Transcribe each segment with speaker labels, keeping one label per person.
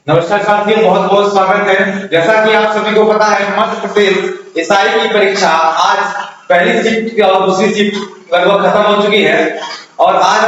Speaker 1: नमस्कार साथियों, बहुत बहुत स्वागत है। जैसा कि आप सभी को पता है, मध्य प्रदेश एसआई की परीक्षा आज पहली शिफ्ट और दूसरी शिफ्ट लगभग खत्म हो चुकी है और आज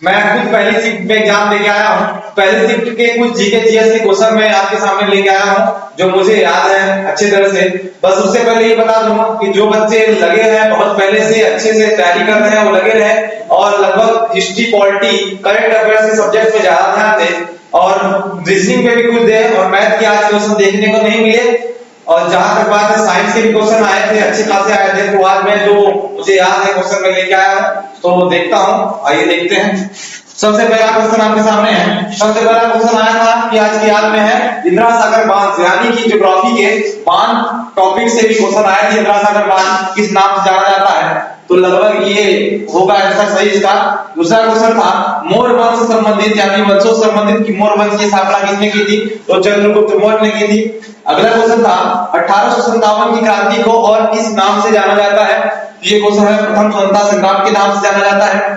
Speaker 1: मैं खुद पहली शिफ्ट में एग्जाम लेके आया हूँ। पहली शिफ्ट के कुछ जीके जीएस के क्वेश्चन मैं आपके सामने लेके आया हूँ जो मुझे याद है अच्छे तरह से। बस उससे पहले ये बता दूं कि जो बच्चे लगे हैं बहुत पहले से अच्छे से तैयारी कर रहे हैं वो लगे रहे और लगभग हिस्ट्री, पॉलिटी, करंट अफेयर्स के सब्जेक्ट में ज्यादा ध्यान दें और रीजनिंग में भी कुछ दे और मैथ के आज क्वेश्चन देखने को नहीं मिले। और जहां तक बात है साइंस के भी क्वेश्चन आए थे, अच्छे खासे आए थे, तो आज मैं जो मुझे याद है क्वेश्चन मैं लेके आया हूं तो देखता हूं। आइए देखते हैं। सबसे पहला क्वेश्चन आपके सामने है। सबसे पहला क्वेश्चन आया था कि आज की याद में है इंदिरा सागर बांध, यानी कि ज्योग्राफी के बांध टॉपिक से भी क्वेश्चन आया कि इंदिरा सागर बांध किस नाम से जाना जाता है, तो लगभग ये होगा आंसर सही इसका। दूसरा क्वेश्चन था मोर वंश संबंधित यानी वंशों संबंधित की मोर वंश की स्थापना किसने की थी, तो चंद्रगुप्त मौर्य ने की थी। अगला क्वेश्चन था 1857 की क्रांति को और किस नाम से जाना जाता है, ये क्वेश्चन है प्रथम स्वतंत्रता संग्राम के नाम से जाना जाता है।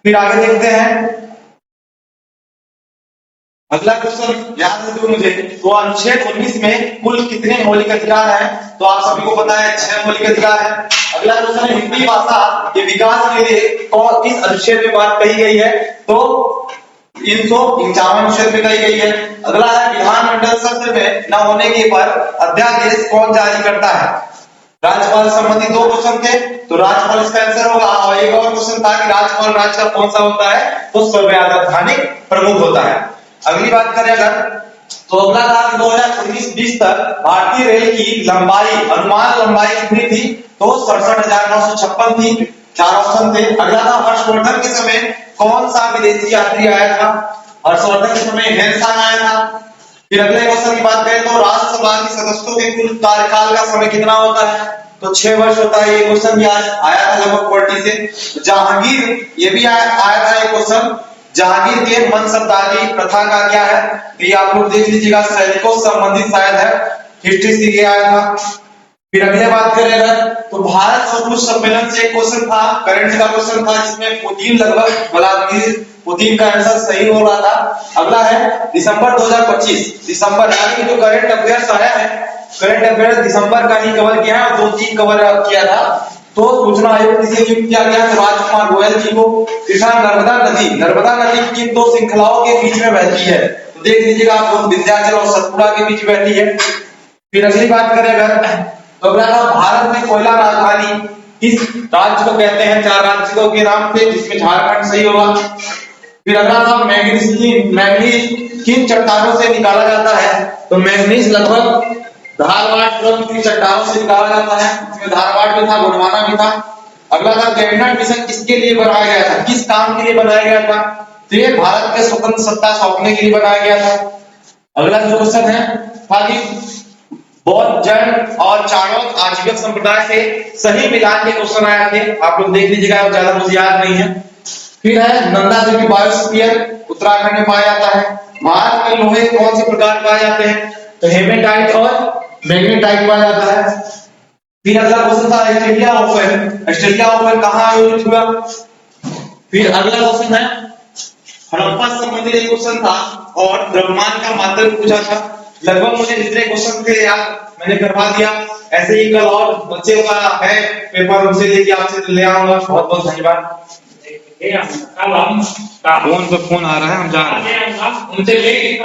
Speaker 1: फिर आगे देखते हैं। अगला क्वेश्चन याद है तो मुझे, तो अनुच्छेद 19 में कुल कितने मौलिक अधिकार हैं, तो आप सभी को पता है 6 मौलिक अधिकार हैं। अगला क्वेश्चन है हिंदी भाषा के विकास के लिए किस अनुच्छेद में बात कही गई है, तो 351 अनुच्छेद में कही गई है। अगला है विधानमंडल सत्र में न होने के पर अध्यादेश कौन जारी करता है, राज्यपाल संबंधी 2 क्वेश्चन थे तो राज्यपाल इसका आंसर होगा। और एक और क्वेश्चन था कि राज्यपाल राज्य का कौन सा होता है, तो संवैधानिक प्रमुख होता है। अगली बात करें अगर, तो अगला था 2019-20 तक भारतीय रेल की लंबाई, अनुमान लंबाई कितनी थी, तो 67,956 थी। 4 ऑप्शन थे। अगला था हर्षवर्धन के समय कौन सा विदेशी यात्री आया था, हर्षवर्धन के समय हेनसांग आया था। फिर अगले क्वेश्चन की बात करें तो राज्यसभा के सदस्यों के कुल कार्यकाल का समय कितना होता है, तो 6 वर्ष होता है। ये क्वेश्चन भी आज आया था लगभग 40 से। जहांगीर, ये भी आया था ये क्वेश्चन, जहांगीर के मनसबदारी प्रथा का क्या है, तो ये आप लोग देख लीजिएगा, सैनिकों से संबंधित शायद है, हिस्ट्री से ये आया था। फिर अगले बात करें अगर, तो भारत स्वरूप सम्मेलन से एक क्वेश्चन था, करंट का क्वेश्चन था, जिसमें पुतिन लगभग व्लादिमीर पुतिन का आंसर सही हो रहा था। अगला है दिसंबर 2025, दिसंबर यानी जो करंट अफेयर्स आया है, करंट अफेयर्स दिसंबर का ही कवर किया है और 2-3 कवर किया था। तो सूचना आयोग किसे नियुक्त किया गया, राजकुमार गोयल जी को। कृष्णा नर्मदा नदी, नर्मदा नदी किन 2 श्रृंखलाओं के बीच में बहती है, तो देख लीजिएगा आप लोग, विंध्याचल और सतपुड़ा के बीच बहती है। फिर अगली बात करें अगर, तो अगला भारत में कोयला राजधानी किस राज्य को कहते हैं, 4 राज्यों के नाम थे जिसमें झारखंड सही होगा। फिर अगला था मैग्नीज किन चट्टानों से निकाला जाता है, तो मैग्नीज लगभग धारवाड़ की चट्टानों से निकाला जाता है, इसमें धारवाड़ भी था, गोंडवाना भी था। अगला था कैबिनेट मिशन किसके लिए बनाया गया था, किस काम के लिए बनाया गया था, तो ये भारत के स्वतंत्र सत्ता सौंपने के लिए बनाया गया था। अगला जो क्वेश्चन है था कि बौद्ध, जैन और चाणक्य आजीविक संप्रदाय से सही मिलान के क्वेश्चन आए थे, आप लोग देख लीजिएगा, ज्यादा मुझे याद नहीं है। फिर है नंदा देवी बायोस्फीयर उत्तराखंड में पाया जाता है। भारत में लोहे कौन से प्रकार पाए जाते हैं, तो हेमेटाइट और मैग्नेटाइट पाया जाता है। फिर अगला क्वेश्चन था ऑस्ट्रेलिया ओपन, ऑस्ट्रेलिया ओपन कहां आयोजित हुआ। फिर अगला क्वेश्चन है हड़प्पा से संबंधित एक क्वेश्चन था और द्रव्यमान का मात्रक पूछा था। लगभग मुझे जितने क्वेश्चन थे यार मैंने करवा दिया। ऐसे ही कल और बच्चे का है पेपर, उनसे लेके आपसे ले आऊंगा। बहुत बहुत धन्यवाद। फोन पे फोन आ रहा है, हम जा रहे हैं। उनसे लेके